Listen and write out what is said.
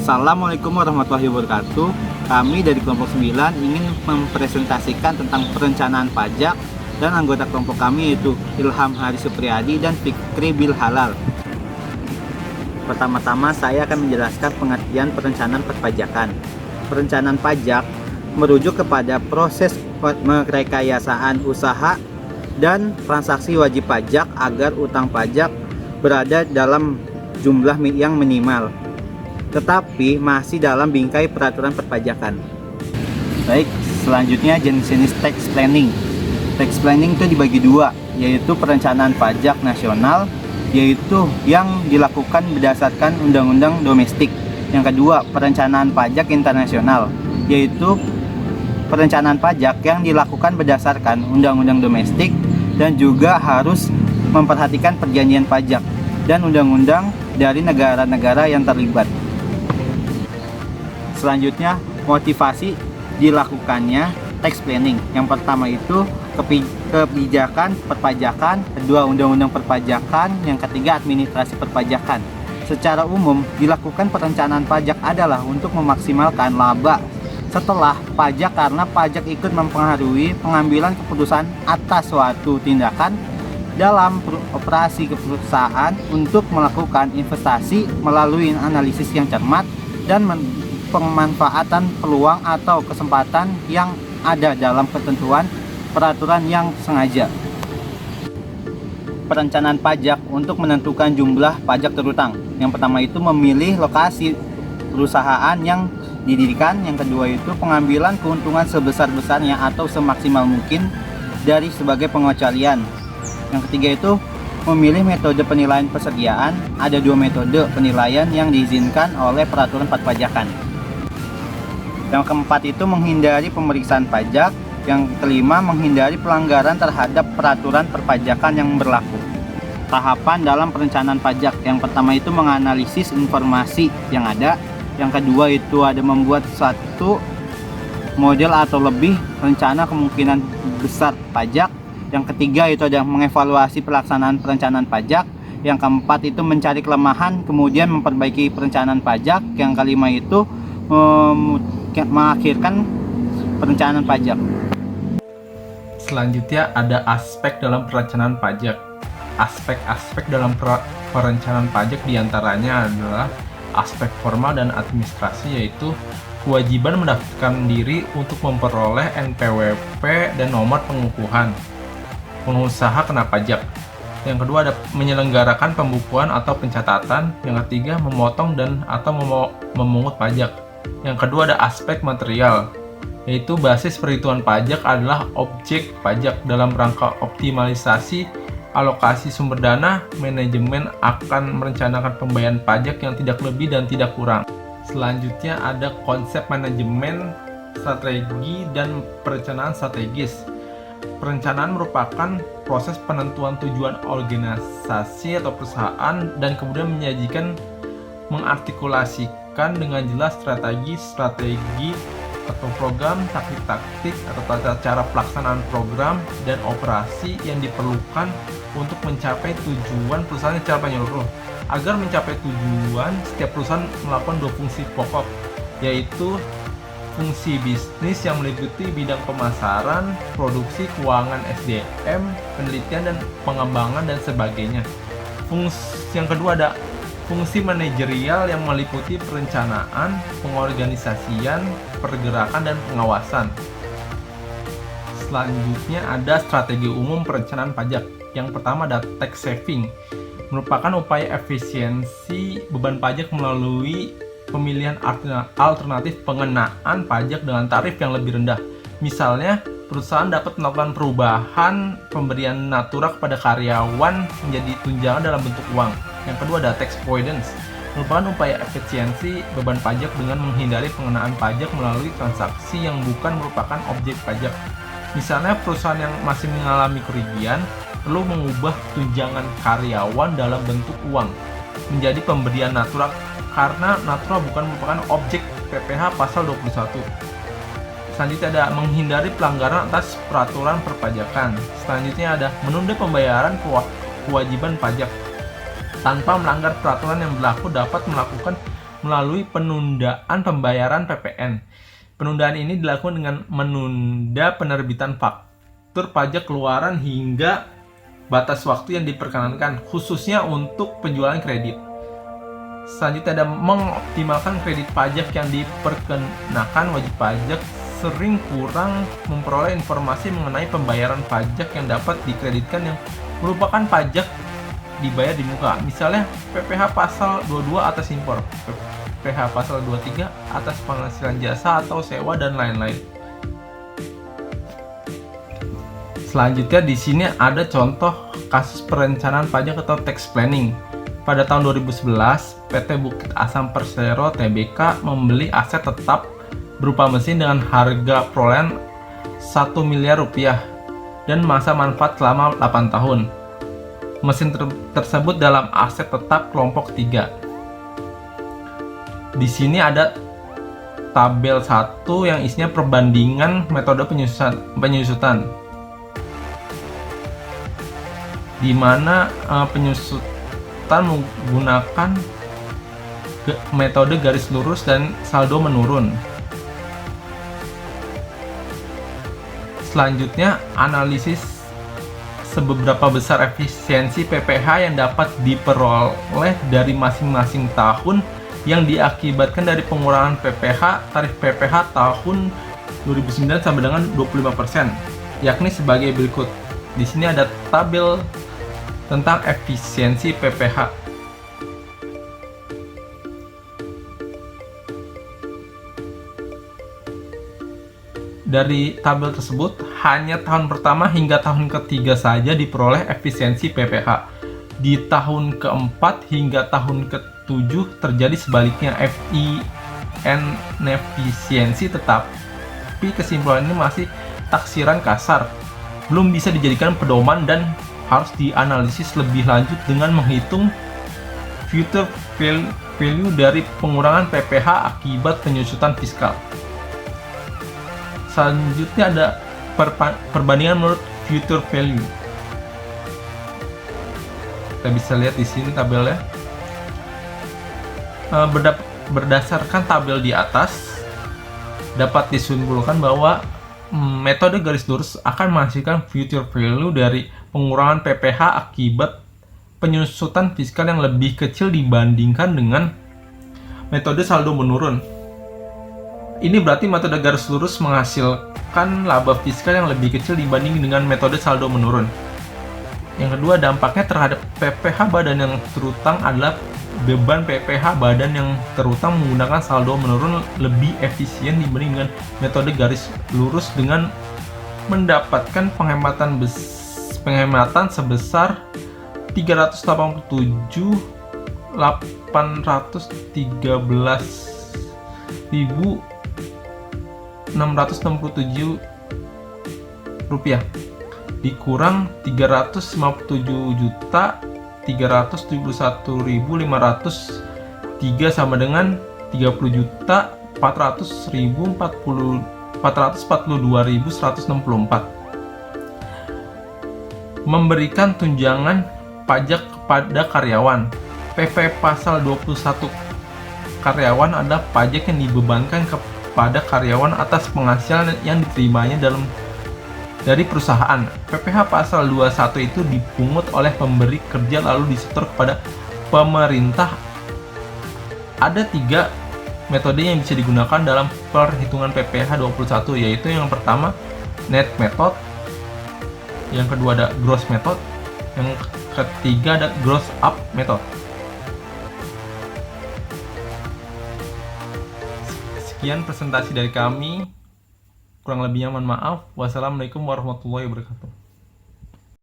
Assalamualaikum warahmatullahi wabarakatuh. Kami dari kelompok 9 ingin mempresentasikan tentang perencanaan pajak dan anggota kelompok kami yaitu Ilham Hari Supriyadi dan Fikri Bil Halal. Pertama-tama saya akan menjelaskan pengertian perencanaan perpajakan. Perencanaan pajak merujuk kepada proses merekayasaan usaha dan transaksi wajib pajak agar utang pajak berada dalam jumlah yang minimal, tetapi masih dalam bingkai peraturan perpajakan. Baik, selanjutnya jenis-jenis tax planning. Tax planning itu dibagi dua, yaitu perencanaan pajak nasional, yaitu yang dilakukan berdasarkan undang-undang domestik. Yang kedua, perencanaan pajak internasional, yaitu perencanaan pajak yang dilakukan berdasarkan undang-undang domestik dan juga harus memperhatikan perjanjian pajak dan undang-undang dari negara-negara yang terlibat. Selanjutnya, motivasi dilakukannya tax planning. Yang pertama itu kebijakan perpajakan, kedua undang-undang perpajakan, yang ketiga administrasi perpajakan. Secara umum, dilakukan perencanaan pajak adalah untuk memaksimalkan laba setelah pajak karena pajak ikut mempengaruhi pengambilan keputusan atas suatu tindakan dalam operasi perusahaan untuk melakukan investasi melalui analisis yang cermat dan pemanfaatan peluang atau kesempatan yang ada dalam ketentuan peraturan yang sengaja. Perencanaan pajak untuk menentukan jumlah pajak terutang. Yang pertama itu memilih lokasi perusahaan yang didirikan. Yang kedua itu pengambilan keuntungan sebesar-besarnya atau semaksimal mungkin dari sebagai pengecualian. Yang ketiga itu memilih metode penilaian persediaan. Ada dua metode penilaian yang diizinkan oleh peraturan perpajakan. Yang keempat itu menghindari pemeriksaan pajak. Yang kelima menghindari pelanggaran terhadap peraturan perpajakan yang berlaku. Tahapan dalam perencanaan pajak. Yang pertama itu menganalisis informasi yang ada. Yang kedua itu ada membuat satu model atau lebih rencana kemungkinan besar pajak. Yang ketiga itu ada mengevaluasi pelaksanaan perencanaan pajak. Yang keempat itu mencari kelemahan kemudian memperbaiki perencanaan pajak. Yang kelima itu mengakhirkan perencanaan pajak. Selanjutnya ada aspek dalam perencanaan pajak. Aspek-aspek dalam perencanaan pajak diantaranya adalah aspek formal dan administrasi, yaitu kewajiban mendaftarkan diri untuk memperoleh NPWP dan nomor pengukuhan pengusaha kena pajak. Yang kedua ada menyelenggarakan pembukuan atau pencatatan. Yang ketiga memotong dan atau memungut pajak. Yang kedua ada aspek material, yaitu basis perhitungan pajak adalah objek pajak dalam rangka optimalisasi alokasi sumber dana. Manajemen akan merencanakan pembayaran pajak yang tidak lebih dan tidak kurang. Selanjutnya ada konsep manajemen strategi dan perencanaan strategis. Perencanaan merupakan proses penentuan tujuan organisasi atau perusahaan dan kemudian mengartikulasikan dengan jelas strategi atau program, taktik atau tata cara pelaksanaan program dan operasi yang diperlukan untuk mencapai tujuan perusahaan secara menyeluruh. Agar mencapai tujuan, setiap perusahaan melakukan dua fungsi pokok, yaitu fungsi bisnis yang meliputi bidang pemasaran, produksi, keuangan, SDM, penelitian dan pengembangan dan sebagainya. Yang kedua ada fungsi manajerial yang meliputi perencanaan, pengorganisasian, pergerakan dan pengawasan. Selanjutnya ada strategi umum perencanaan pajak. Yang pertama ada tax saving, merupakan upaya efisiensi beban pajak melalui pemilihan alternatif pengenaan pajak dengan tarif yang lebih rendah. Misalnya, perusahaan dapat melakukan perubahan pemberian natura kepada karyawan menjadi tunjangan dalam bentuk uang. Yang kedua ada tax avoidance, merupakan upaya efisiensi beban pajak dengan menghindari pengenaan pajak melalui transaksi yang bukan merupakan objek pajak. Misalnya, perusahaan yang masih mengalami kerugian perlu mengubah tunjangan karyawan dalam bentuk uang menjadi pemberian natura karena natura bukan merupakan objek PPh pasal 21. Selanjutnya ada menghindari pelanggaran atas peraturan perpajakan. Selanjutnya ada menunda pembayaran kewajiban pajak. Tanpa melanggar peraturan yang berlaku dapat melakukan melalui penundaan pembayaran PPN. Penundaan ini dilakukan dengan menunda penerbitan faktur pajak keluaran hingga batas waktu yang diperkenankan, khususnya untuk penjualan kredit. Selanjutnya ada mengoptimalkan kredit pajak yang diperkenakan. Wajib pajak sering kurang memperoleh informasi mengenai pembayaran pajak yang dapat dikreditkan yang merupakan pajak dibayar di muka. Misalnya PPh pasal 22 atas impor, PPh pasal 23 atas penghasilan jasa atau sewa dan lain-lain. Selanjutnya di sini ada contoh kasus perencanaan pajak atau tax planning. Pada tahun 2011, PT Bukit Asam Persero Tbk membeli aset tetap berupa mesin dengan harga perolehan 1 miliar rupiah dan masa manfaat selama 8 tahun. Mesin tersebut dalam aset tetap kelompok 3. Di sini ada tabel 1 yang isinya perbandingan metode penyusutan. Di mana penyusutan menggunakan metode garis lurus dan saldo menurun. Selanjutnya, analisis seberapa besar efisiensi PPh yang dapat diperoleh dari masing-masing tahun yang diakibatkan dari pengurangan tarif PPh tahun 2009 sampai dengan 25%, yakni sebagai berikut. Di sini ada tabel tentang efisiensi PPh. Dari tabel tersebut, hanya tahun pertama hingga tahun ketiga saja diperoleh efisiensi PPh. Di tahun keempat hingga tahun ketujuh terjadi sebaliknya efisiensi, tetapi kesimpulan ini masih taksiran kasar, belum bisa dijadikan pedoman dan harus dianalisis lebih lanjut dengan menghitung future value dari pengurangan PPh akibat penyusutan fiskal. Selanjutnya ada perbandingan menurut future value. Kita bisa lihat di sini tabelnya. Berdasarkan tabel di atas, dapat disimpulkan bahwa metode garis lurus akan menghasilkan future value dari pengurangan PPh akibat penyusutan fiskal yang lebih kecil dibandingkan dengan metode saldo menurun. Ini berarti metode garis lurus menghasilkan laba fiskal yang lebih kecil dibanding dengan metode saldo menurun. Yang kedua, dampaknya terhadap PPh badan yang terutang adalah beban PPh badan yang terutang menggunakan saldo menurun lebih efisien dibanding dengan metode garis lurus dengan mendapatkan penghematan sebesar 318.813.667 rupiah dikurang 350.371.503 sama dengan 30.442.164. Memberikan tunjangan pajak kepada karyawan. PP pasal 21 karyawan adalah pajak yang dibebankan kepada karyawan atas penghasilan yang diterimanya dari perusahaan. PPh pasal 21 itu dipungut oleh pemberi kerja lalu disetor kepada pemerintah. Ada 3 metode yang bisa digunakan dalam perhitungan PPh 21, yaitu yang pertama net method, yang kedua ada gross method, yang ketiga ada gross up method. Sekian presentasi dari kami. Kurang lebihnya mohon maaf. Wassalamualaikum warahmatullahi wabarakatuh.